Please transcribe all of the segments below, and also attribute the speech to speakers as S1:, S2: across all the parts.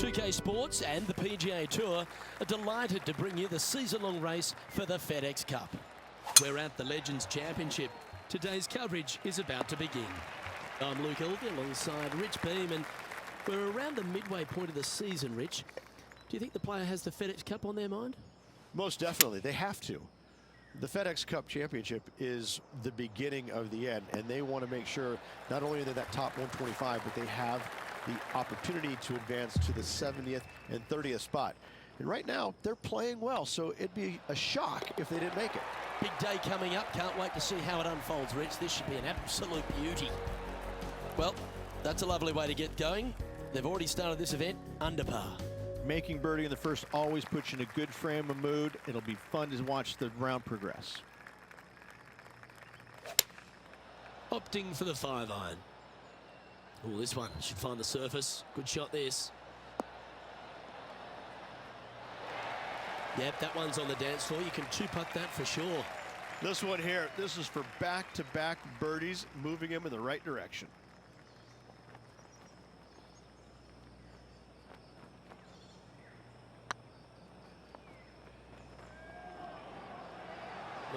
S1: 2K Sports and the PGA Tour are delighted to bring you the season-long race for the FedEx Cup. We're at the Legends Championship. Today's coverage is about to begin. I'm Luke Elvey alongside Rich Beam, and we're around the midway point of the season, Rich. Do you think the player has the FedEx Cup on their mind?
S2: Most definitely. They have to. The FedEx Cup Championship is the beginning of the end, and they want to make sure not only are they that top 125, but they have the opportunity to advance to the 70th and 30th spot. And right now, they're playing well, so it'd be a shock if they didn't make it.
S1: Big day coming up. Can't wait to see how it unfolds, Rich. This should be an absolute beauty. Well, that's a lovely way to get going. They've already started this event under par.
S3: Making birdie in the first always puts you in a good frame of mood. It'll be fun to watch the round progress.
S1: Opting for the 5-iron. Oh, this one should find the surface. Good shot, this. Yep, that one's on the dance floor. You can two-putt that for sure.
S2: This one here, this is for back-to-back birdies, moving him in the right direction.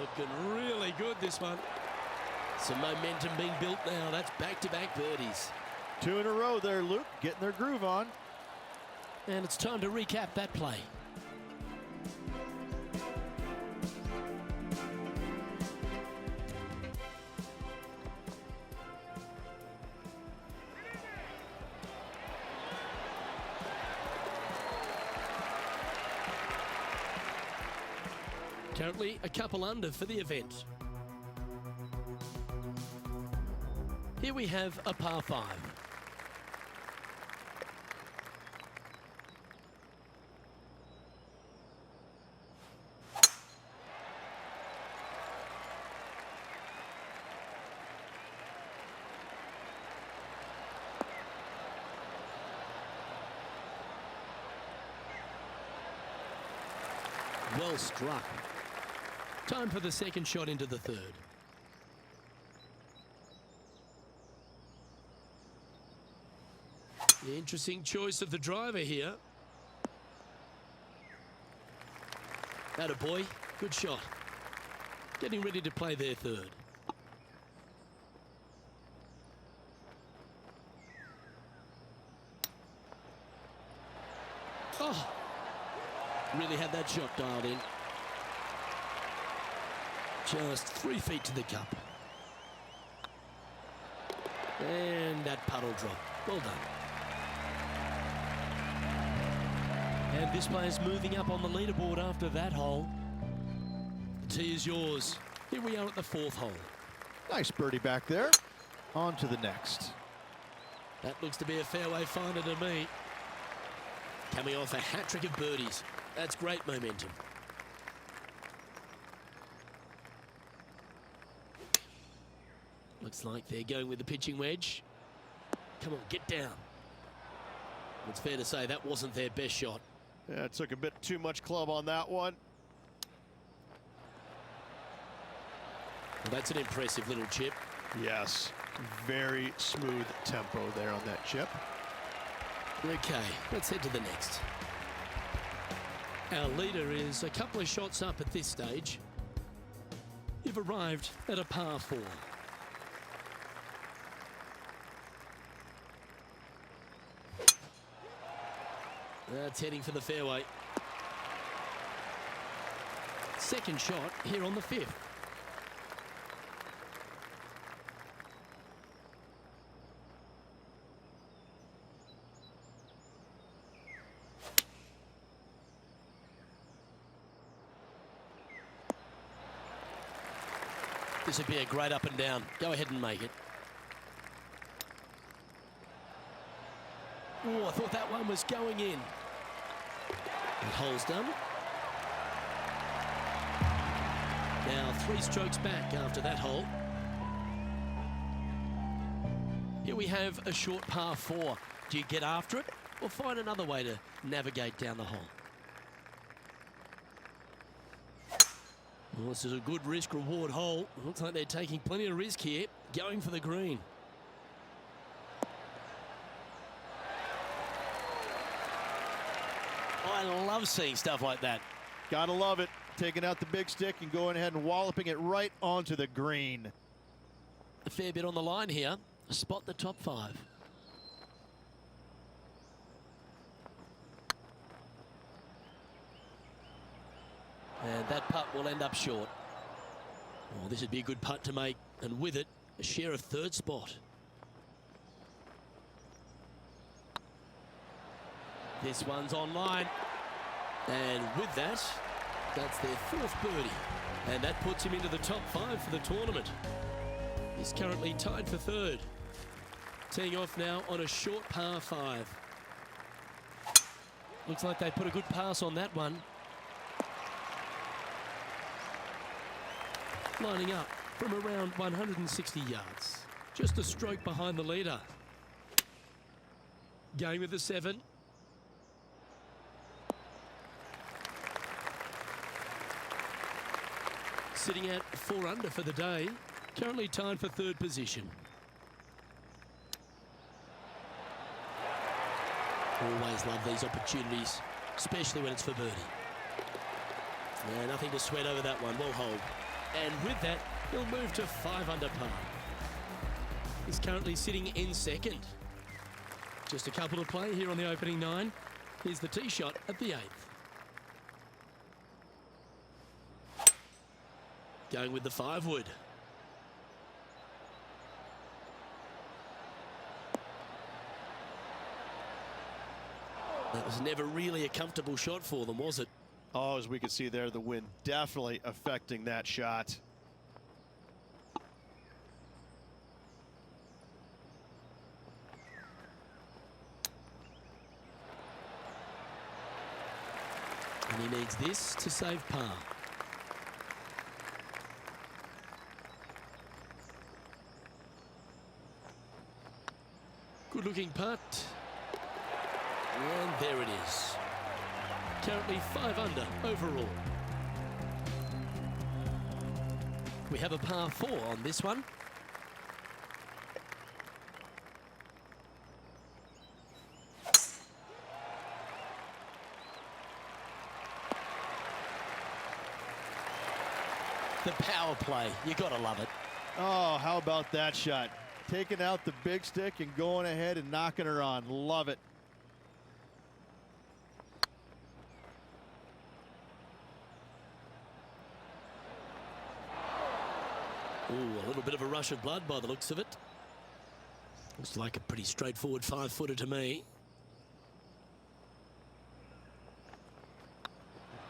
S1: Looking really good, this one. Some momentum being built now. That's back-to-back birdies.
S3: 2 in a row there, Luke, getting their groove on.
S1: And it's time to recap that play. Currently a couple under for the event. Here we have a par 5. Well struck. Time for the second shot into the third. The interesting choice of the driver here. Attaboy, good shot. Getting ready to play their third. Oh, really had that shot dialed in. Just 3 feet to the cup. And that puddle drop. Well done. And this player's moving up on the leaderboard after that hole. The tee is yours. Here we are at the 4th hole.
S3: Nice birdie back there. On to the next.
S1: That looks to be a fairway finder to me. Coming off a hat-trick of birdies. That's great momentum. Looks like they're going with the pitching wedge. Come on, get down. It's fair to say that wasn't their best shot.
S2: Yeah, it took a bit too much club on that one.
S1: Well, that's an impressive little chip.
S2: Yes, very smooth tempo there on that chip.
S1: Okay, let's head to the next. Our leader is a couple of shots up at this stage. You've arrived at a par 4. That's heading for the fairway. Second shot here on the 5th. This would be a great up and down. Go ahead and make it. Oh, I thought that one was going in. That hole's done. Now 3 strokes back after that hole. Here we have a short par 4. Do you get after it or find another way to navigate down the hole? Well, this is a good risk-reward hole. Looks like they're taking plenty of risk here, going for the green. love seeing stuff like that.
S3: Gotta love it. Taking out the big stick and going ahead and walloping it right onto the green.
S1: A fair bit on the line here. Spot the top 5. And that putt will end up short. Oh, this would be a good putt to make, and with it, a share of 3rd spot. This one's online. And with that, that's their 4th birdie. And that puts him into the top 5 for the tournament. He's currently tied for 3rd. Teeing off now on a short par 5. Looks like they put a good pass on that one. Lining up from around 160 yards. Just a stroke behind the leader. Going with the 7. Sitting at 4 under for the day. Currently tied for 3rd position. Always love these opportunities, especially when it's for birdie. Yeah, nothing to sweat over that one. Well hold. And with that, he'll move to 5 under par. He's currently sitting in 2nd. Just a couple to play here on the opening 9. Here's the tee shot at the 8th. Going with the 5 wood. That was never really a comfortable shot for them, was it?
S3: Oh, as we can see there, the wind definitely affecting that shot.
S1: And he needs this to save par. Good looking putt. And there it is. Currently 5 under overall. We have a par 4 on this one. The power play, you gotta love it.
S3: Oh, how about that shot? Taking out the big stick and going ahead and knocking her on. Love it.
S1: Ooh, a little bit of a rush of blood by the looks of it. Looks like a pretty straightforward 5-footer to me.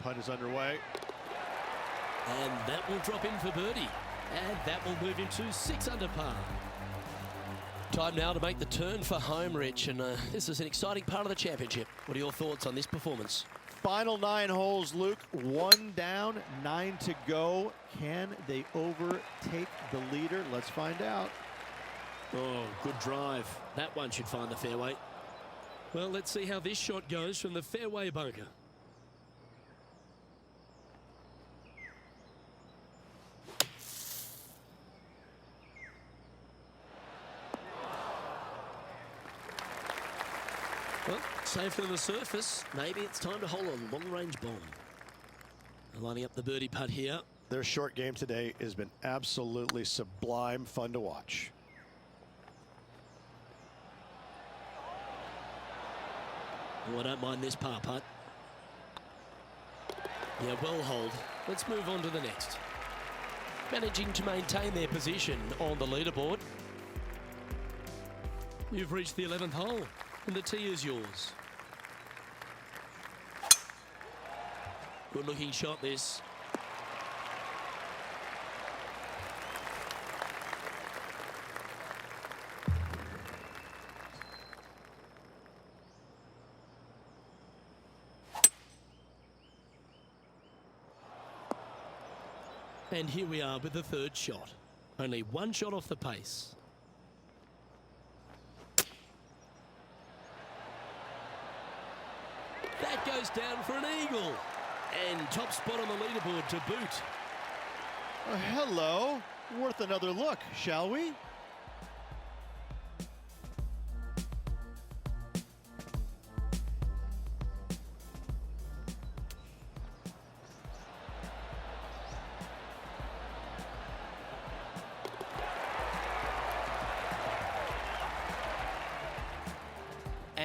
S3: Putt is underway.
S1: And that will drop in for birdie. And that will move him to 6 under par. Time now to make the turn for home, Rich. And this is an exciting part of the championship. What are your thoughts on this performance?
S3: Final 9 holes, Luke. 1 down, 9 to go. Can they overtake the leader? Let's find out.
S1: Oh, good drive. That one should find the fairway. Well, let's see how this shot goes from the fairway bunker. Well, safe on the surface. Maybe it's time to hold a long-range bomb. Lining up the birdie putt here.
S2: Their short game today has been absolutely sublime fun to watch.
S1: Oh, I don't mind this par putt. Yeah, well hold. Let's move on to the next. Managing to maintain their position on the leaderboard. You've reached the 11th hole, and the tee is yours. Good looking shot this. And here we are with the 3rd shot. Only 1 shot off the pace. That goes down for an eagle. And top spot on the leaderboard to boot.
S3: Hello. Worth another look, shall we?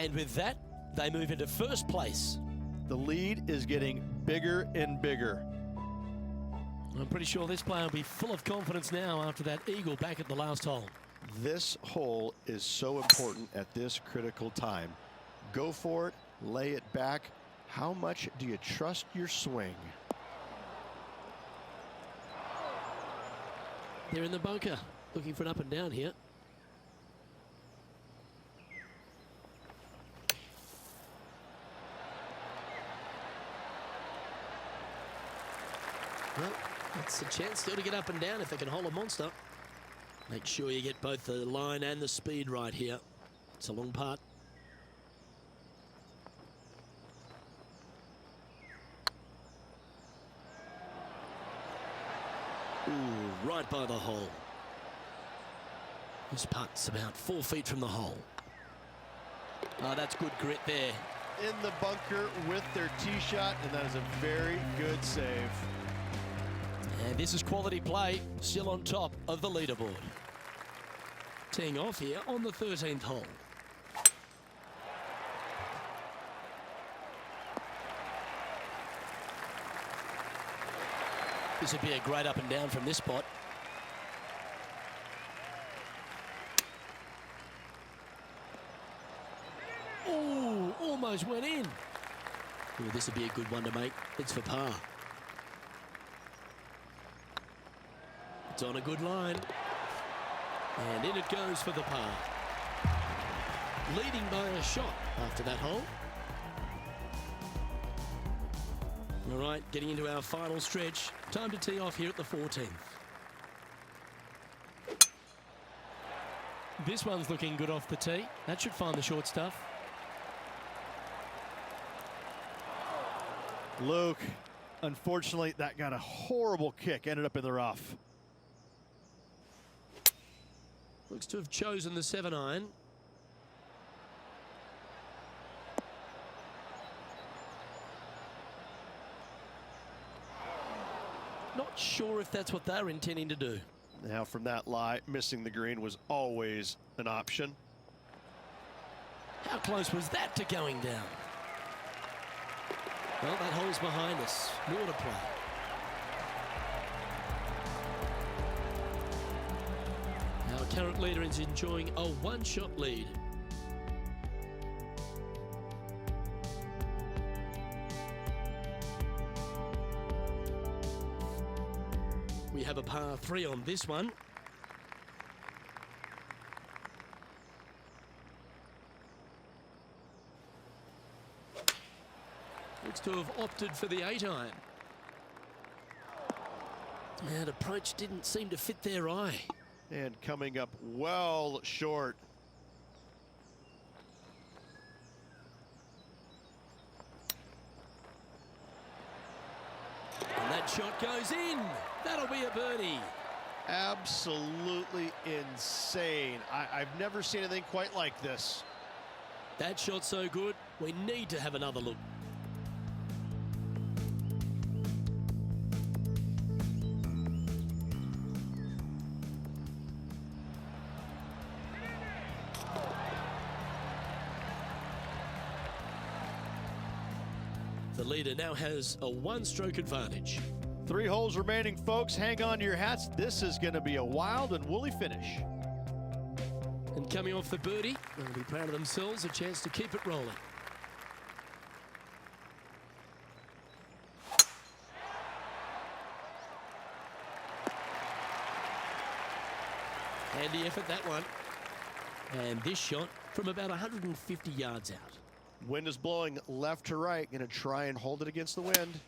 S1: And with that, they move into first place.
S3: The lead is getting bigger and bigger.
S1: I'm pretty sure this player will be full of confidence now after that eagle back at the last hole.
S2: This hole is so important at this critical time. Go for it, lay it back. How much do you trust your swing?
S1: They're in the bunker, looking for an up and down here. Well, it's a chance still to get up and down if they can hold a monster. Make sure you get both the line and the speed right here. It's a long putt. Ooh, right by the hole. This putt's about 4 feet from the hole. Oh, that's good grit there.
S2: In the bunker with their tee shot, and that is a very good save.
S1: And this is quality play, still on top of the leaderboard. Teeing off here on the 13th hole. This would be a great up and down from this spot. Oh, almost went in. Ooh, this would be a good one to make. It's for par. It's on a good line. And in it goes for the par. Leading by a shot after that hole. All right, getting into our final stretch. Time to tee off here at the 14th. This one's looking good off the tee. That should find the short stuff.
S3: Luke, unfortunately, that got a horrible kick. Ended up in the rough.
S1: Looks to have chosen the 7-iron. Not sure if that's what they're intending to do.
S2: Now from that lie, missing the green was always an option.
S1: How close was that to going down? Well, that hole's behind us. More to play. Our current leader is enjoying a one-shot lead. We have a par 3 on this one. Looks to have opted for the 8-iron. That approach didn't seem to fit their eye.
S2: And coming up well short.
S1: And that shot goes in. That'll be a birdie.
S2: Absolutely insane. I've never seen anything quite like this.
S1: That shot's so good, we need to have another look. The leader now has a one-stroke advantage.
S3: 3 holes remaining, folks. Hang on to your hats. This is going to be a wild and woolly finish.
S1: And coming off the birdie, they'll be proud of themselves, a chance to keep it rolling. Handy effort, that one. And this shot from about 150 yards out.
S2: Wind is blowing left to right. Going to try and hold it against the wind.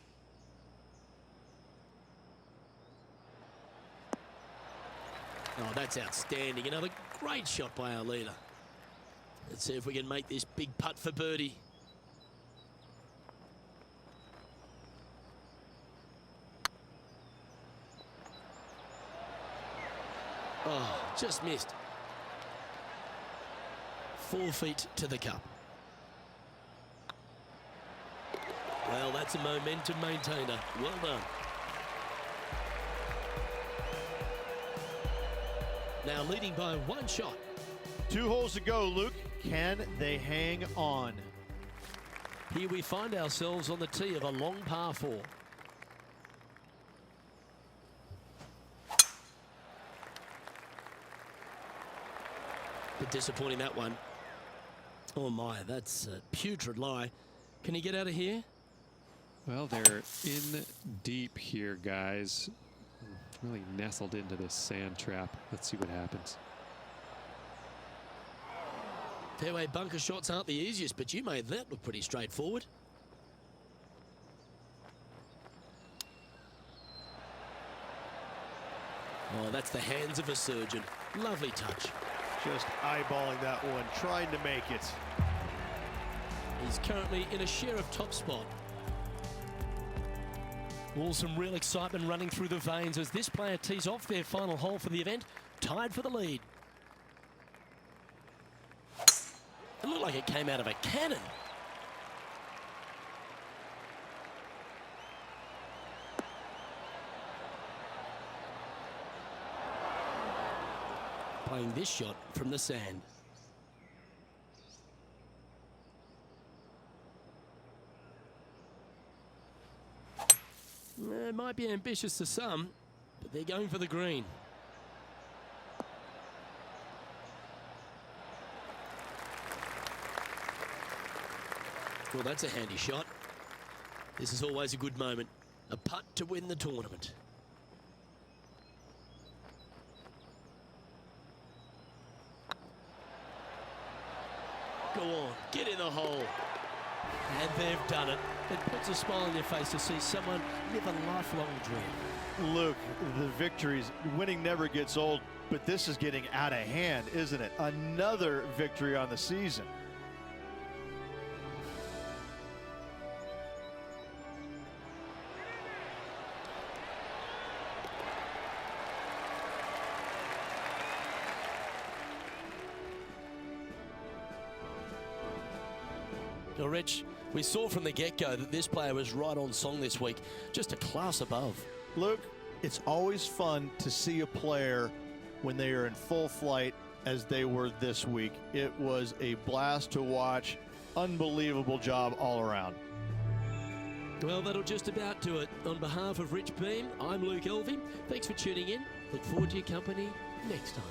S1: Oh, that's outstanding. Another great shot by our leader. Let's see if we can make this big putt for birdie. Oh, just missed. 4 feet to the cup. Well, that's a momentum maintainer. Well done. Now leading by one shot.
S3: 2 holes to go, Luke. Can they hang on?
S1: Here we find ourselves on the tee of a long par 4. Bit disappointing, that one. Oh my, that's a putrid lie. Can he get out of here?
S4: Well, they're in deep here, guys. Really nestled into this sand trap. Let's see what happens.
S1: Fairway bunker shots aren't the easiest, but you made that look pretty straightforward. Oh, that's the hands of a surgeon. Lovely touch.
S3: Just eyeballing that one, trying to make it.
S1: He's currently in a share of top spot. All some real excitement running through the veins as this player tees off their final hole for the event, tied for the lead. It looked like it came out of a cannon. Playing this shot from the sand. It might be ambitious to some, but they're going for the green. Well, that's a handy shot. This is always a good moment. A putt to win the tournament. Go on, get in the hole. And they've done it. It puts a smile on your face to see someone live a lifelong dream.
S3: Luke, the victories, winning never gets old, but this is getting out of hand, isn't it? Another victory on the season.
S1: Now, Rich, we saw from the get-go that this player was right on song this week, just a class above.
S3: Luke, it's always fun to see a player when they are in full flight as they were this week. It was a blast to watch. Unbelievable job all around.
S1: Well, that'll just about do it. On behalf of Rich Beam, I'm Luke Elvey. Thanks for tuning in. Look forward to your company next time.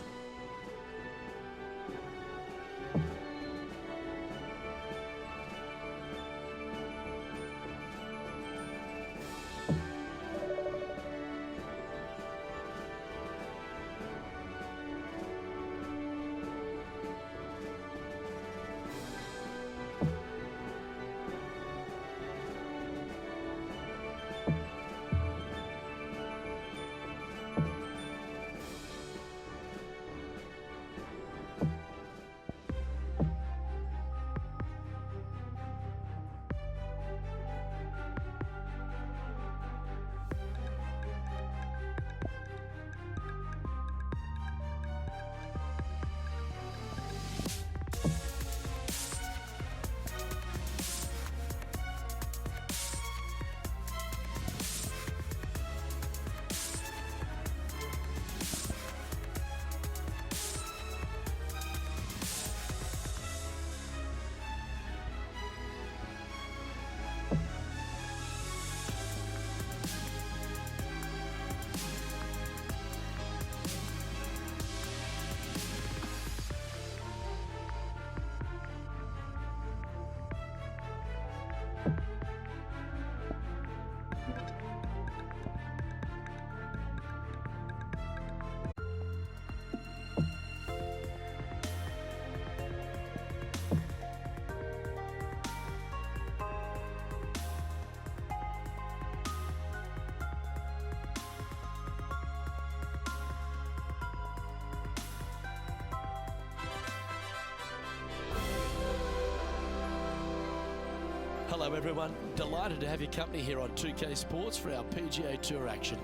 S1: Hello everyone, delighted to have your company here on 2K Sports for our PGA Tour action.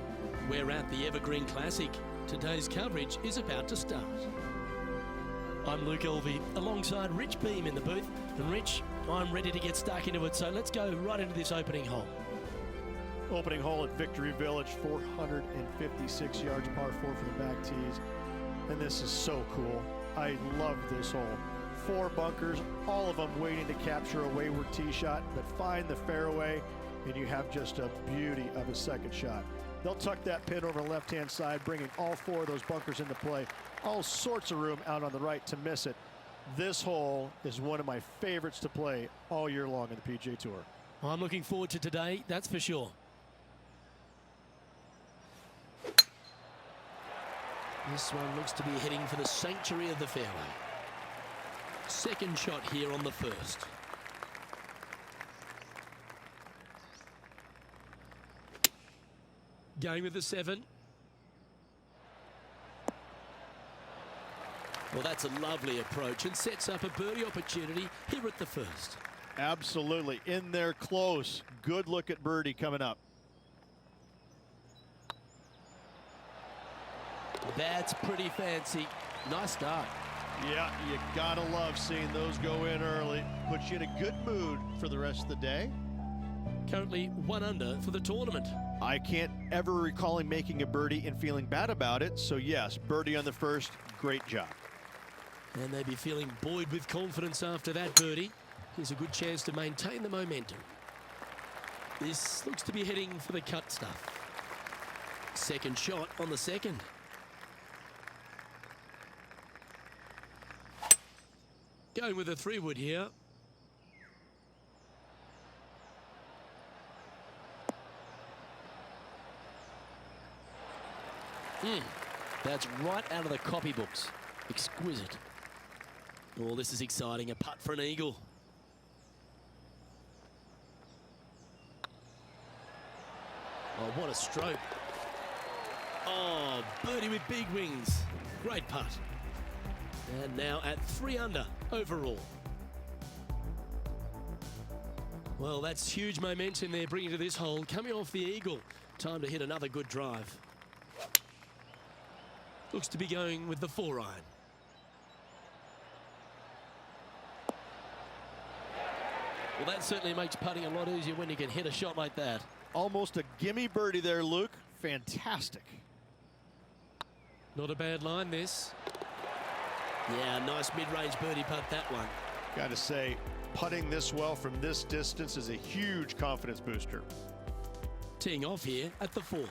S1: We're at the Evergreen Classic. Today's coverage is about to start. I'm Luke Elvey, alongside Rich Beam in the booth. And Rich, I'm ready to get stuck into it, so let's go right into this opening hole.
S3: Opening hole at Victory Village, 456 yards, par 4 for the back tees. And this is so cool. I love this hole. 4 bunkers, all of them waiting to capture a wayward tee shot, but find the fairway and you have just a beauty of a second shot. They'll tuck that pin over the left-hand side, bringing all 4 of those bunkers into play. All sorts of room out on the right to miss it. This hole is one of my favorites to play all year long in the PGA Tour.
S1: I'm looking forward to today, that's for sure. This one looks to be heading for the sanctuary of the fairway. Second shot here on the first. Going with the 7. Well, that's a lovely approach and sets up a birdie opportunity here at the first.
S3: Absolutely. In there close. Good look at birdie coming up.
S1: That's pretty fancy. Nice start.
S3: Yeah, you gotta love seeing those go in early. Puts you in a good mood for the rest of the day.
S1: Currently 1 under for the tournament.
S3: I can't ever recall him making a birdie and feeling bad about it. So yes, birdie on the first, great job.
S1: And they'd be feeling buoyed with confidence after that birdie. Here's a good chance to maintain the momentum. This looks to be heading for the cut stuff. Second shot on the second. Going with a 3-wood here. That's right out of the copybooks. Exquisite. Oh, this is exciting. A putt for an eagle. Oh, what a stroke. Oh, birdie with big wings. Great putt. And now at 3 under overall. Well, that's huge momentum they're bringing to this hole. Coming off the eagle. Time to hit another good drive. Looks to be going with the 4-iron. Well, that certainly makes putting a lot easier when you can hit a shot like that.
S3: Almost a gimme birdie there, Luke. Fantastic.
S1: Not a bad line, this. Yeah, nice mid-range birdie putt, that one.
S3: Got to say, putting this well from this distance is a huge confidence booster.
S1: Teeing off here at the 4th.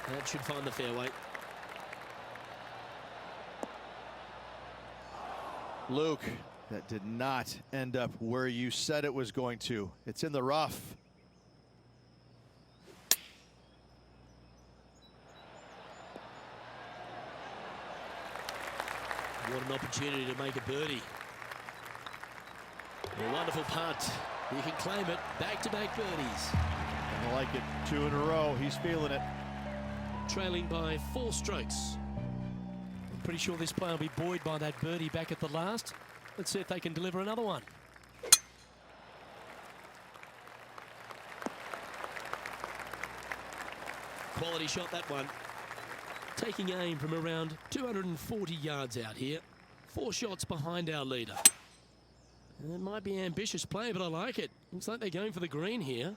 S1: That should find the fairway.
S3: Luke, that did not end up where you said it was going to. It's in the rough.
S1: What an opportunity to make a birdie. A wonderful punt. You can claim it. Back-to-back birdies.
S3: I like it. 2 in a row. He's feeling it.
S1: Trailing by 4 strokes. I'm pretty sure this player will be buoyed by that birdie back at the last. Let's see if they can deliver another one. Quality shot, that one. Taking aim from around 240 yards out here. 4 shots behind our leader. And it might be ambitious play, but I like it. Looks like they're going for the green here.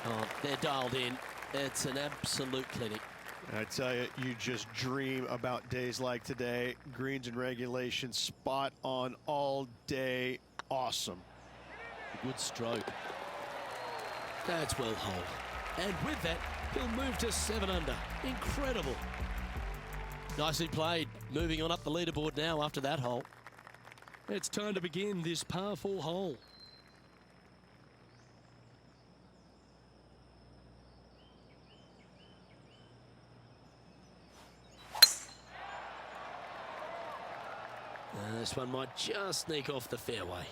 S1: Oh, they're dialed in. It's an absolute clinic.
S3: I tell you, you just dream about days like today. Greens and regulation, spot on all day. Awesome.
S1: Good stroke. That's well holed. And with that, he'll move to 7 under. Incredible. Nicely played. Moving on up the leaderboard now after that hole. It's time to begin this par 4 hole. This one might just sneak off the fairway.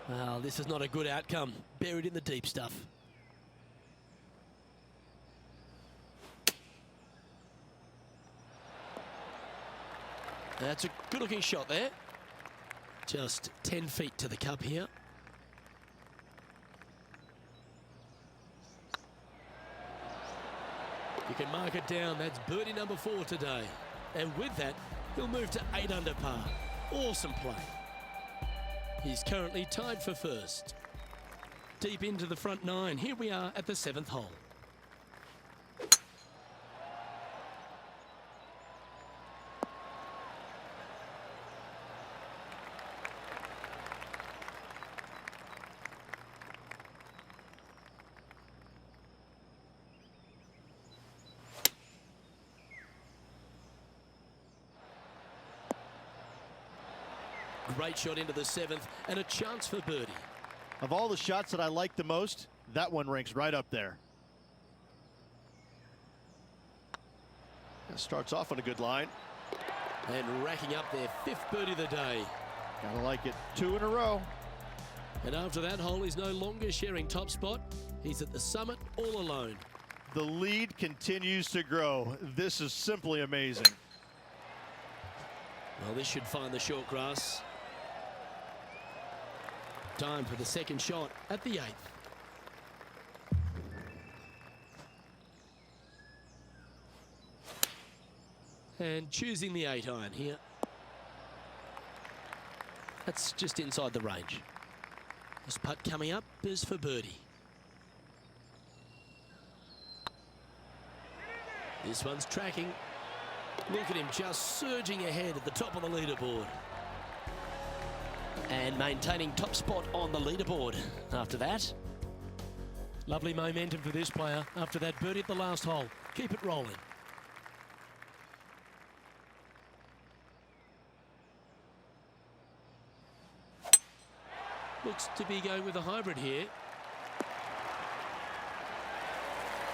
S1: Well, this is not a good outcome. Buried in the deep stuff. That's a good-looking shot there. Just 10 feet to the cup here. You can mark it down. That's birdie number 4 today. And with that, he'll move to 8 under par. Awesome play. He's currently tied for first. Deep into the front nine. Here we are at the 7th hole. Great shot into the 7th and a chance for birdie.
S3: Of all the shots that I like the most, that one ranks right up there. That starts off on a good line.
S1: And racking up their 5th birdie of the day.
S3: Gotta like it. 2 in a row.
S1: And after that hole, he's no longer sharing top spot. He's at the summit all alone.
S3: The lead continues to grow. This is simply amazing.
S1: Well, this should find the short grass. Time for the second shot at the 8th. And choosing the 8-iron here. That's just inside the range. This putt coming up is for birdie. This one's tracking. Look at him just surging ahead at the top of the leaderboard. And maintaining top spot on the leaderboard after that. Lovely momentum for this player after that birdie at the last hole. Keep it rolling. Looks to be going with a hybrid here.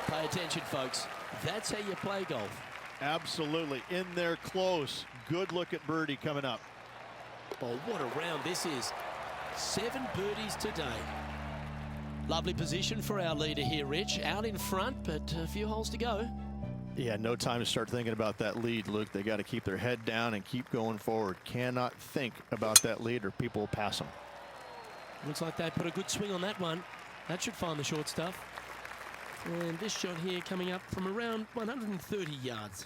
S1: Pay attention, folks. That's how you play golf.
S3: Absolutely. In there close. Good look at birdie coming up.
S1: Oh, what a round this is. 7 birdies today. Lovely position for our leader here, Rich. Out in front, but a few holes to go.
S3: Yeah, no time to start thinking about that lead, Luke. They got to keep their head down and keep going forward. Cannot think about that lead or people will pass them.
S1: Looks like they put a good swing on that one. That should find the short stuff. And this shot here coming up from around 130 yards.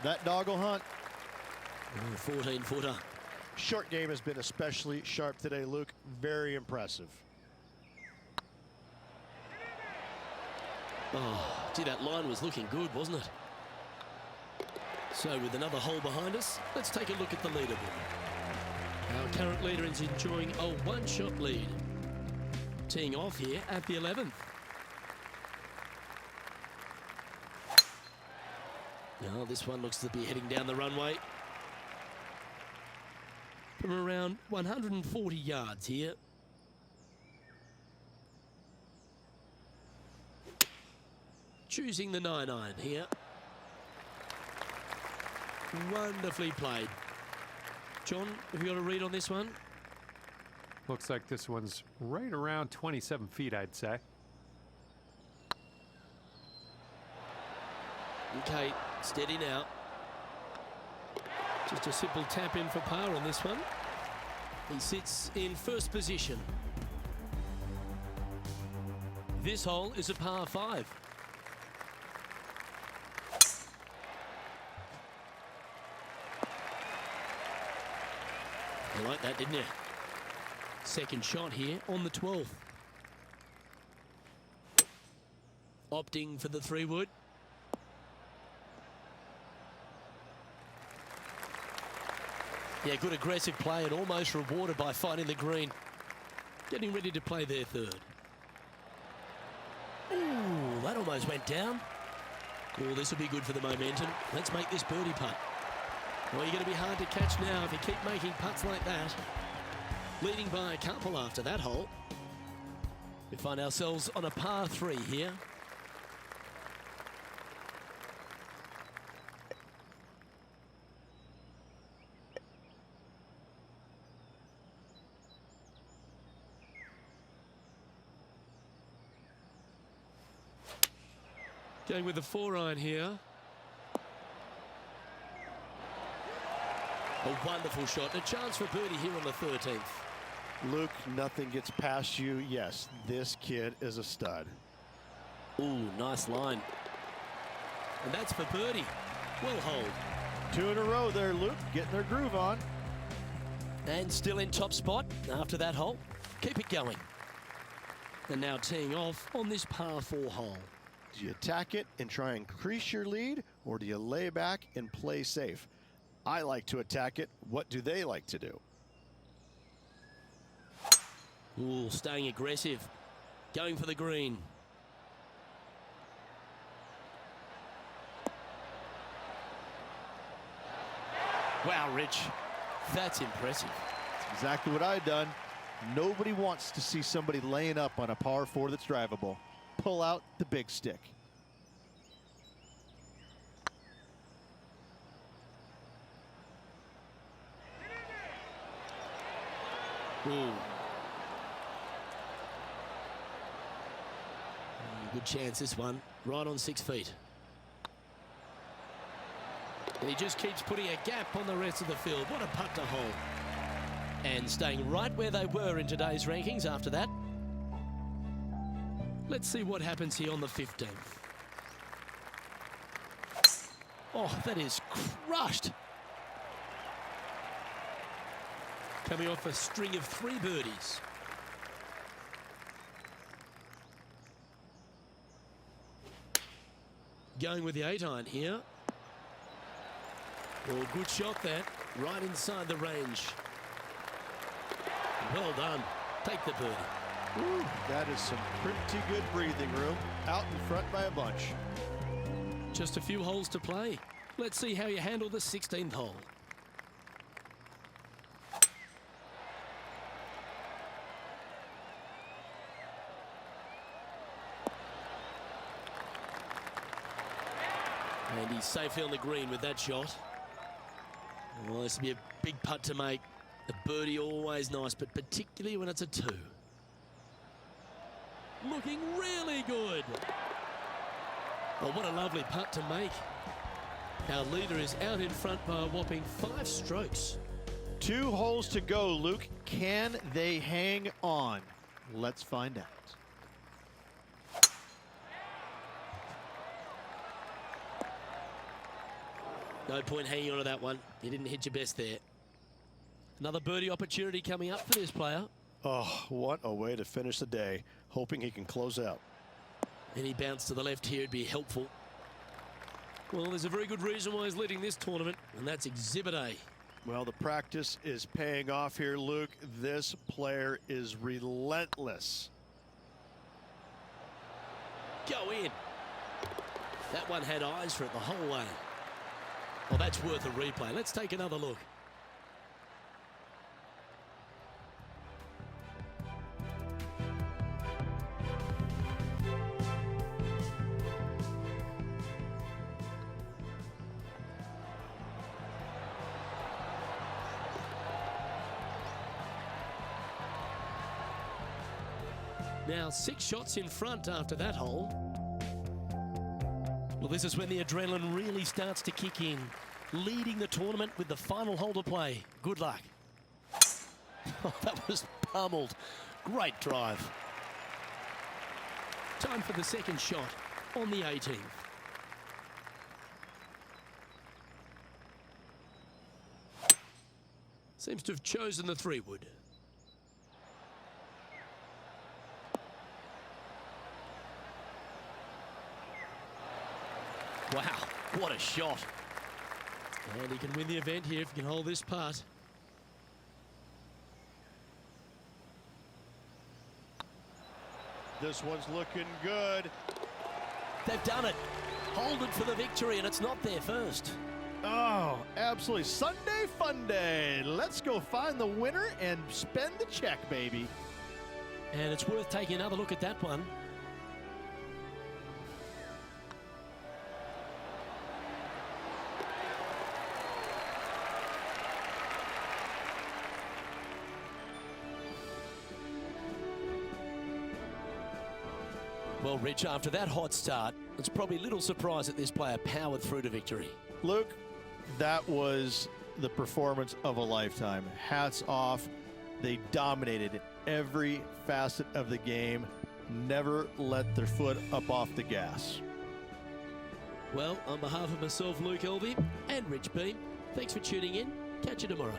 S3: That doggle hunt.
S1: 14-footer.
S2: Short game has been especially sharp today, Luke. Very impressive.
S1: Oh, gee, that line was looking good, wasn't it? So with another hole behind us, let's take a look at the leaderboard. Our current leader is enjoying a 1-shot lead. Teeing off here at the 11th. Now this one looks to be heading down the runway. From around 140 yards here. Choosing the 9-iron here. Wonderfully played. John, have you got a read on this one?
S4: Looks like this one's right around 27 feet, I'd say.
S1: Okay, steady now. Just a simple tap in for par on this one. He sits in first position. This hole is a par 5. You like that, didn't you? Second shot here on the 12th. Opting for the 3-wood. Yeah, good aggressive play and almost rewarded by finding the green. Getting ready to play their 3rd. Ooh, that almost went down. Oh, this will be good for the momentum. Let's make this birdie putt. Well, you're going to be hard to catch now if you keep making putts like that. Leading by a couple after that hole. We find ourselves on a par 3 here. Going with the 4-iron here. A wonderful shot. A chance for birdie here on the 13th.
S2: Luke, nothing gets past you. Yes, this kid is a stud.
S1: Ooh, nice line. And that's for birdie. Well holed.
S3: 2 in a row there, Luke, getting their groove on.
S1: And still in top spot after that hole. Keep it going. And now teeing off on this par 4 hole.
S2: Do you attack it and try and increase your lead, or do you lay back and play safe? I like to attack it. What do they like to do?
S1: Ooh, staying aggressive. Going for the green. Wow, Rich. That's impressive.
S3: That's exactly what I've done. Nobody wants to see somebody laying up on a par 4 that's drivable. Pull out the big stick.
S1: Ooh. Good chance this one. Right on 6 feet. And he just keeps putting a gap on the rest of the field. What a putt to hole. And staying right where they were in today's rankings after that. Let's see what happens here on the 15th. Oh, that is crushed. Coming off a string of 3 birdies. Going with the 8-iron here. Well, good shot that. Right inside the range. Well done. Take the birdie.
S3: Ooh, that is some pretty good breathing room. Out in front by a bunch.
S1: Just a few holes to play. Let's see how you handle the 16th hole. And he's safely on the green with that shot. Well, this will be a big putt to make. A birdie always nice, but particularly when it's a 2. Looking really good. Oh, what a lovely putt to make. Our leader is out in front by a whopping 5 strokes.
S3: 2 holes to go, Luke. Can they hang on? Let's find out.
S1: No point hanging on to that one. You didn't hit your best there. Another birdie opportunity coming up for this player.
S2: Oh, what a way to finish the day. Hoping he can close out.
S1: Any bounce to the left here would be helpful. Well, there's a very good reason why he's leading this tournament, and that's Exhibit A.
S2: Well, the practice is paying off here, Luke. This player is relentless.
S1: Go in. That one had eyes for it the whole way. Well, that's worth a replay. Let's take another look. Now 6 shots in front after that hole. Well, this is when the adrenaline really starts to kick in. Leading the tournament with the final hole to play. Good luck. Oh, that was pummeled. Great drive. Time for the second shot on the 18th. Seems to have chosen the 3-wood. Wow, what a shot. And he can win the event here if he can hold this putt.
S2: This one's looking good.
S1: They've done it. Hold it for the victory, and it's not their first.
S3: Oh, absolutely. Sunday fun day. Let's go find the winner and spend the check, baby.
S1: And it's worth taking another look at that one. Well, Rich, after that hot start, it's probably little surprise that this player powered through to victory.
S3: Luke, that was the performance of a lifetime. Hats off. They dominated every facet of the game. Never let their foot up off the gas.
S1: Well, on behalf of myself, Luke Elvey, and Rich Beam, thanks for tuning in. Catch you tomorrow.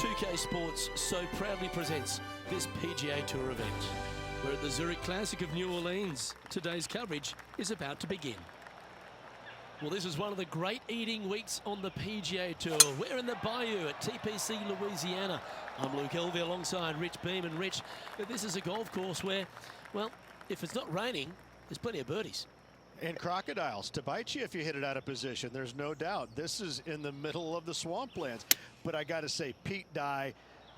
S1: UK Sports so proudly presents this PGA Tour event. We're at the Zurich Classic of New Orleans. Today's coverage is about to begin. Well, this is one of the great eating weeks on the PGA Tour. We're in the Bayou at TPC, Louisiana. I'm Luke Elvey alongside Rich Beam. And Rich, this is a golf course where, well, if it's not raining, there's plenty of birdies.
S2: And crocodiles to bite you if you hit it out of position. There's no doubt. This is in the middle of the swamplands. But I got to say, Pete Dye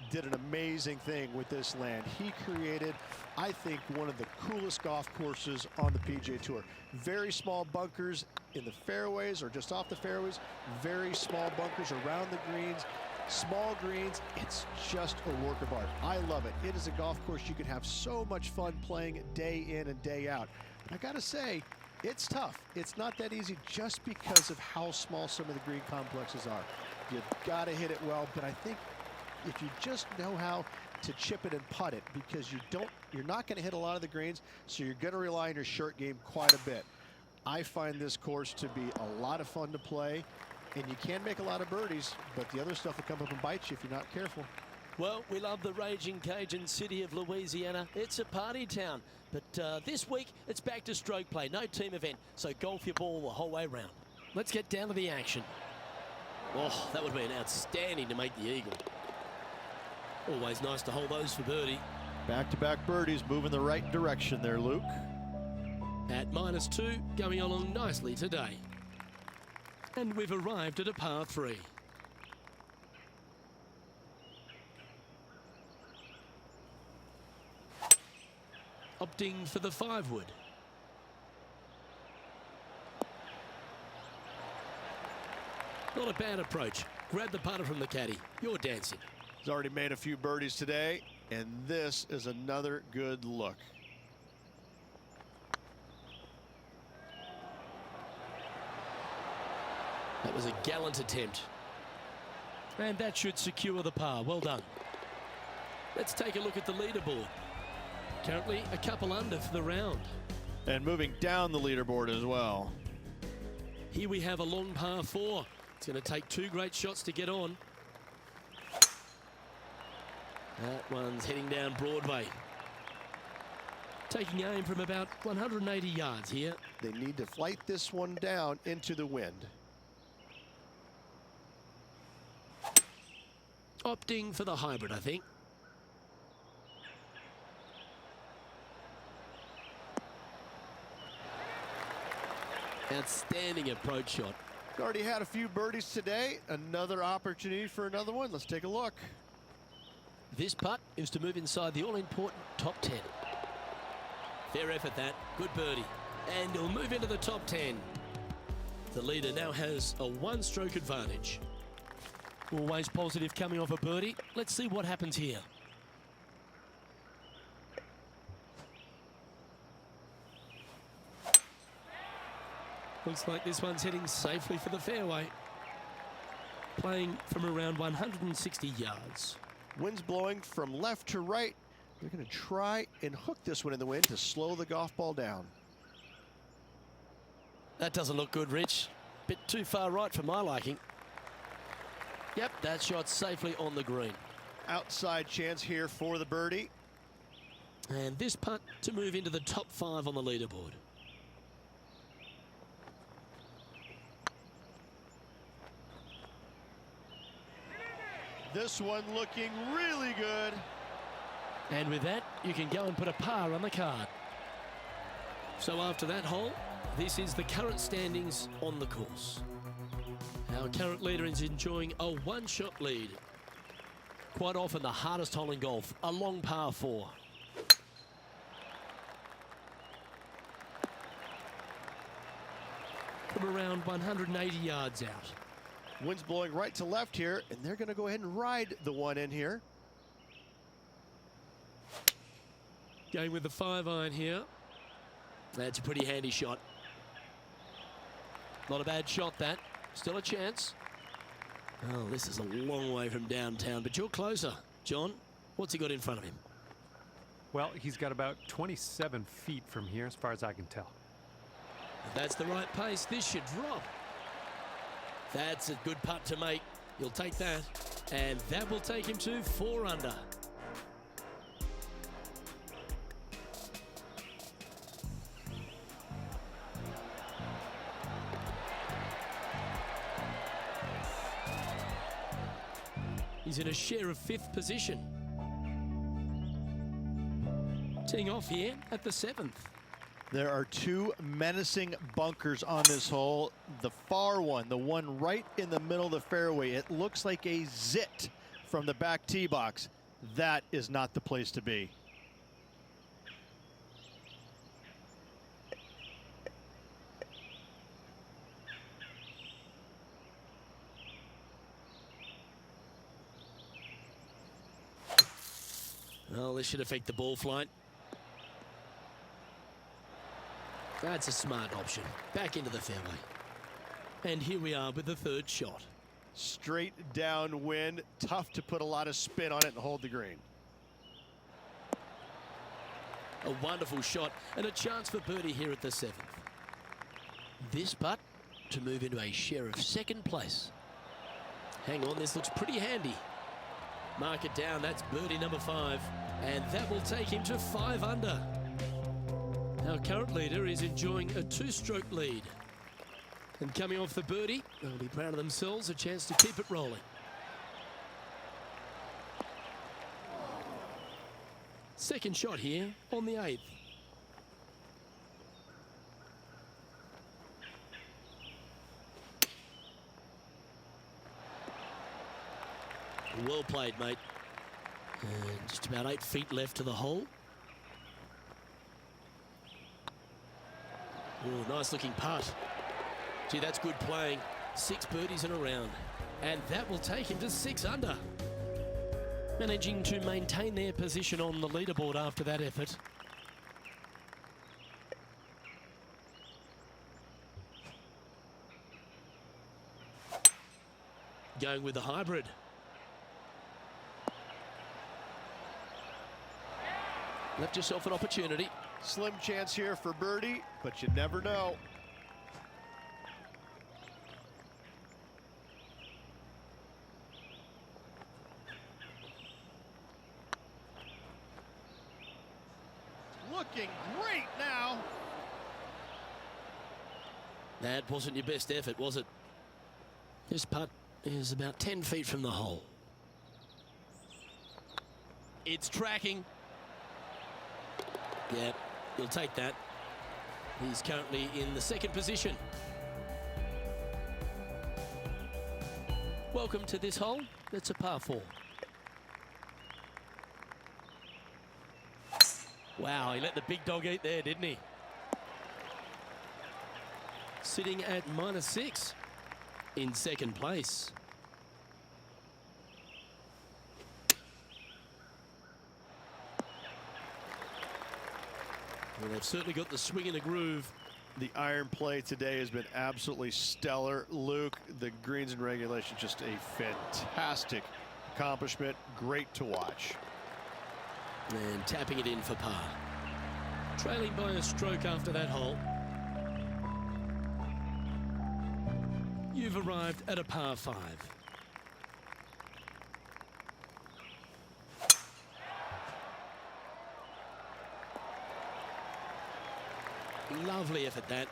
S2: did an amazing thing with this land. He created, I think, one of the coolest golf courses on the PGA Tour. Very small bunkers in the fairways or just off the fairways. Very small bunkers around the greens. Small greens. It's just a work of art. I love it. It is a golf course you can have so much fun playing day in and day out. But I got to say, it's tough. It's not that easy just because of how small some of the green complexes are. You've got to hit it well, but I think if you just know how to chip it and putt it, because you're not going to hit a lot of the greens, so you're going to rely on your short game quite a bit. I find this course to be a lot of fun to play, and you can make a lot of birdies, but the other stuff will come up and bite you if you're not careful.
S1: Well, we love the raging Cajun city of Louisiana. It's a party town. But this week, it's back to stroke play. No team event, so golf your ball the whole way round. Let's get down to the action. Oh, that would have been outstanding to make the eagle. Always nice to hold those for birdie.
S3: Back-to-back birdies moving the right direction there, Luke.
S1: At -2, going along nicely today. And we've arrived at a par 3. Opting for the 5-wood. Not a bad approach. Grab the putter from the caddy. You're dancing.
S3: He's already made a few birdies today, and this is another good look.
S1: That was a gallant attempt. And that should secure the par. Well done. Let's take a look at the leaderboard. Currently a couple under for the round.
S3: And moving down the leaderboard as well.
S1: Here we have a long par 4. It's going to take 2 great shots to get on. That one's heading down Broadway. Taking aim from about 180 yards here.
S2: They need to flight this one down into the wind.
S1: Opting for the hybrid, I think. Outstanding approach shot.
S2: Already had a few birdies today. Another opportunity for another one. Let's take a look.
S1: This putt is to move inside the all-important top 10. Fair effort that. Good birdie. And he'll move into the top 10. The leader now has a one-stroke advantage. Always positive coming off a birdie. Let's see what happens here. Looks like this one's heading safely for the fairway. Playing from around 160 yards.
S2: Wind's blowing from left to right. They're going to try and hook this one in the wind to slow the golf ball down.
S1: That doesn't look good, Rich. Bit too far right for my liking. Yep, that shot's safely on the green.
S2: Outside chance here for the birdie.
S1: And this putt to move into the top 5 on the leaderboard.
S2: This one looking really good.
S1: And with that, you can go and put a par on the card. So after that hole, this is the current standings on the course. Our current leader is enjoying a one-shot lead. Quite often the hardest hole in golf, a long par 4. From around 180 yards out.
S2: Wind's blowing right to left here, and they're going to go ahead and ride the one in here.
S1: Going with the 5-iron here. That's a pretty handy shot. Not a bad shot, that. Still a chance. Oh, this is a long way from downtown, but you're closer. John, what's he got in front of him?
S5: Well, he's got about 27 feet from here, as far as I can tell.
S1: If that's the right pace, this should drop. That's a good putt to make. He'll take that. And that will take him to 4 under. He's in a share of 5th position. Teeing off here at the 7th.
S3: There are 2 menacing bunkers on this hole. The far one, the one right in the middle of the fairway, it looks like a zit from the back tee box. That is not the place to be.
S1: Well, this should affect the ball flight. That's a smart option. Back into the fairway. And here we are with the 3rd shot.
S2: Straight downwind. Tough to put a lot of spin on it and hold the green.
S1: A wonderful shot and a chance for birdie here at the 7th. This putt to move into a share of 2nd place. Hang on, this looks pretty handy. Mark it down, that's birdie number 5. And that will take him to 5 under. Our current leader is enjoying a 2-stroke lead. And coming off the birdie, they'll be proud of themselves, a chance to keep it rolling. Second shot here on the 8th. Well played, mate. And just about 8 feet left to the hole. Oh, nice looking putt. Gee, that's good playing. 6 birdies in a round. And that will take him to 6 under. Managing to maintain their position on the leaderboard after that effort. Going with the hybrid. Left yourself an opportunity.
S2: Slim chance here for birdie, but you never know. Looking great now.
S1: That wasn't your best effort, was it? This putt is about 10 feet from the hole. It's tracking. Yeah, he'll take that. He's currently in the 2nd position. Welcome to this hole. It's a par 4. Wow, he let the big dog eat there, didn't he? Sitting at -6 in second place. Well, they've certainly got the swing and the groove.
S3: The iron play today has been absolutely stellar. Luke, the greens and regulation, just a fantastic accomplishment. Great to watch.
S1: And tapping it in for par. Trailing by a stroke after that hole. You've arrived at a par 5. Lovely effort that.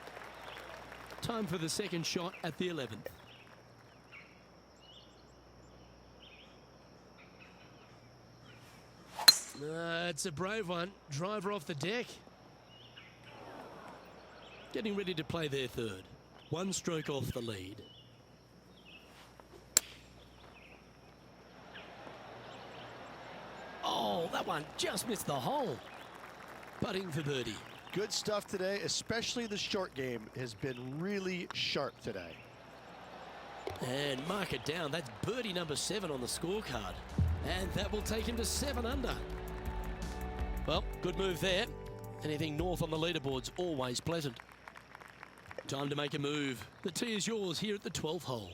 S1: Time for the second shot at the 11th. It's a brave one. Driver off the deck. Getting ready to play their third. 1 stroke off the lead. Oh, that one just missed the hole. Putting for birdie.
S2: Good stuff today, especially the short game has been really sharp today.
S1: And mark it down. That's birdie number 7 on the scorecard. And that will take him to 7 under. Well, good move there. Anything north on the leaderboard's always pleasant. Time to make a move. The tee is yours here at the 12th hole.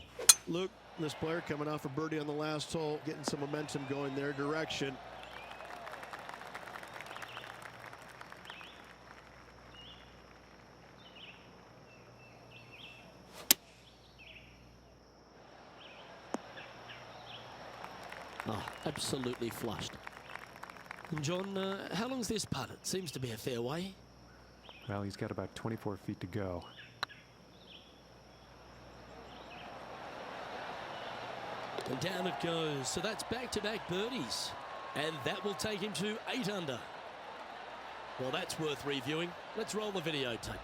S2: Luke, this player coming off a birdie on the last hole, getting some momentum going their direction.
S1: Oh, absolutely flushed. And John, how long's this putt? It seems to be a fair way.
S5: Well, he's got about 24 feet to go.
S1: And down it goes. So that's back-to-back birdies. And that will take him to 8 under. Well, that's worth reviewing. Let's roll the videotape.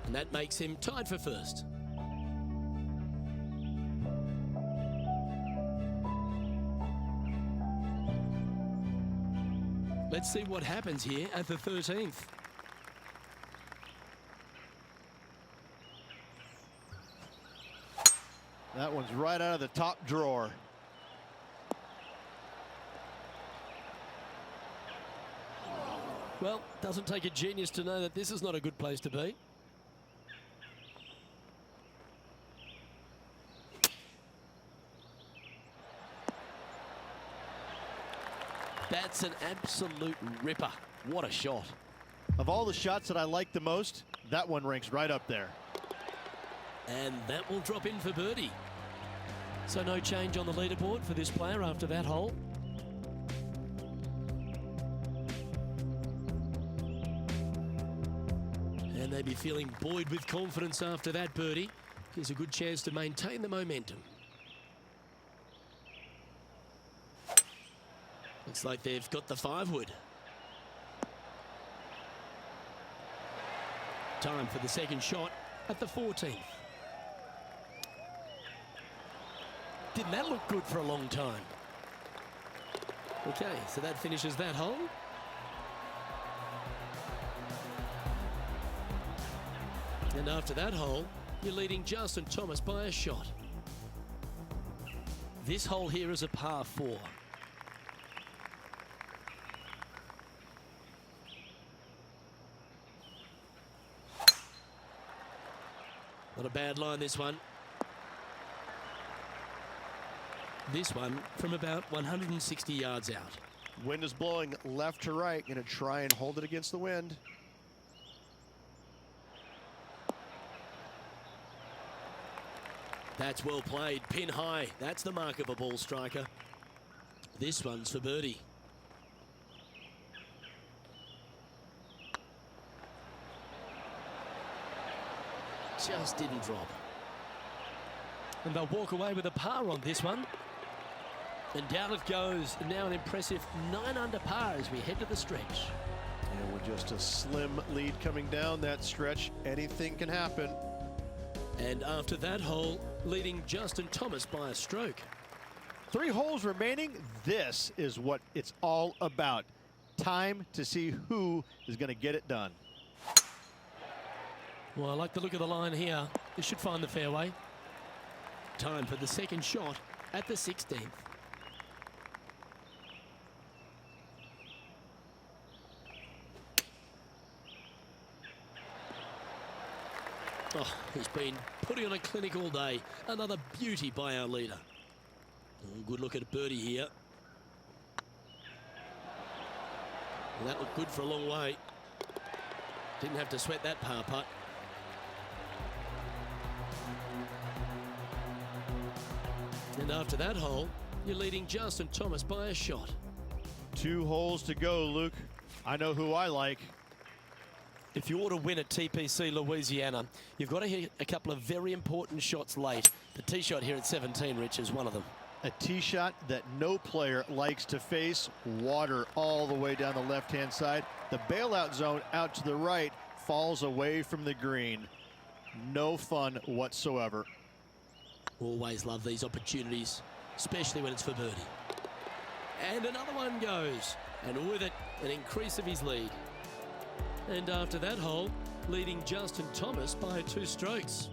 S1: And that makes him tied for first. Let's see what happens here at the 13th.
S3: That one's right out of the top drawer.
S1: Well, doesn't take a genius to know that this is not a good place to be. That's an absolute ripper. What a shot.
S3: Of all the shots that I like the most, that one ranks right up there.
S1: And that will drop in for birdie. So no change on the leaderboard for this player after that hole. And they'd be feeling buoyed with confidence after that birdie. Gives a good chance to maintain the momentum. Looks like they've got the 5-wood. Time for the second shot at the 14th. Didn't that look good for a long time? Okay, so that finishes that hole. And after that hole, you're leading Justin Thomas by a shot. This hole here is a par 4. Not a bad line, this one. This one from about 160 yards out.
S2: Wind is blowing left to right. Going to try and hold it against the wind.
S1: That's well played. Pin high. That's the mark of a ball striker. This one's for birdie. Just didn't drop. And they'll walk away with a par on this one. And down it goes. Now an impressive 9 under par as we head to the stretch.
S2: And with just a slim lead coming down that stretch, anything can happen.
S1: And after that hole, leading Justin Thomas by a stroke.
S3: 3 holes remaining. This is what it's all about. Time to see who is going to get it done.
S1: Well, I like the look of the line here. This should find the fairway. Time for the second shot at the 16th. Oh, he's been putting on a clinic all day. Another beauty by our leader. Oh, good look at a birdie here. Well, that looked good for a long way. Didn't have to sweat that par putt. And after that hole, you're leading Justin Thomas by a shot.
S3: 2 holes to go, Luke. I know who I like.
S1: If you want to win at TPC Louisiana, you've got to hit a couple of very important shots late. The tee shot here at 17, Rich, is one of them.
S3: A tee shot that no player likes to face. Water all the way down the left-hand side. The bailout zone out to the right falls away from the green. No fun whatsoever.
S1: Always love these opportunities, especially when it's for birdie. And another one goes, and with it, an increase of his lead. And after that hole, leading Justin Thomas by 2 strokes.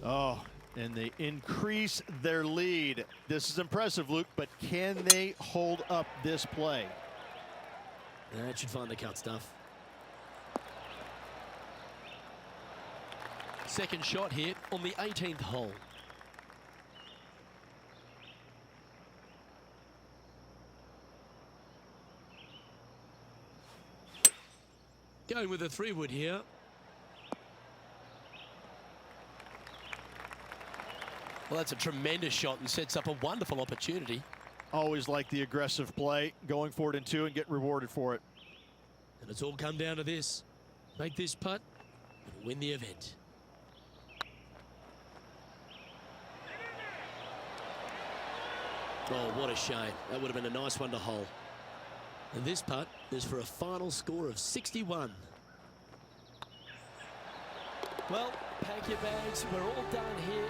S3: Oh, and they increase their lead. This is impressive, Luke, but can they hold up this play?
S1: That should find the cut stuff. Second shot here on the 18th hole. Going with a 3-wood here. Well, that's a tremendous shot and sets up a wonderful opportunity.
S3: Always like the aggressive play, going for it in 2 and get rewarded for it.
S1: And it's all come down to this. Make this putt and win the event. Oh, what a shame. That would have been a nice one to hole. And this putt is for a final score of 61. Well, pack your bags. We're all done here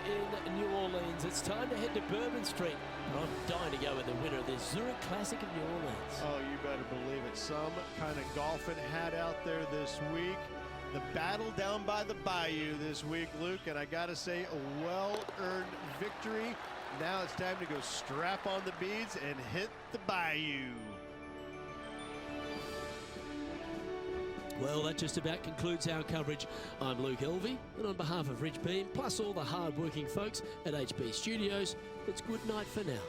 S1: in New Orleans. It's time to head to Bourbon Street. But I'm dying to go with the winner of this Zurich Classic of New Orleans.
S3: Oh, you better believe it. Some kind of golfing hat out there this week. The battle down by the bayou this week, Luke, and I gotta say, a well-earned victory. Now it's time to go strap on the beads and hit the bayou.
S1: Well, that just about concludes our coverage. I'm Luke Elvey, and on behalf of Rich Beam, plus all the hard-working folks at HB Studios, it's good night for now.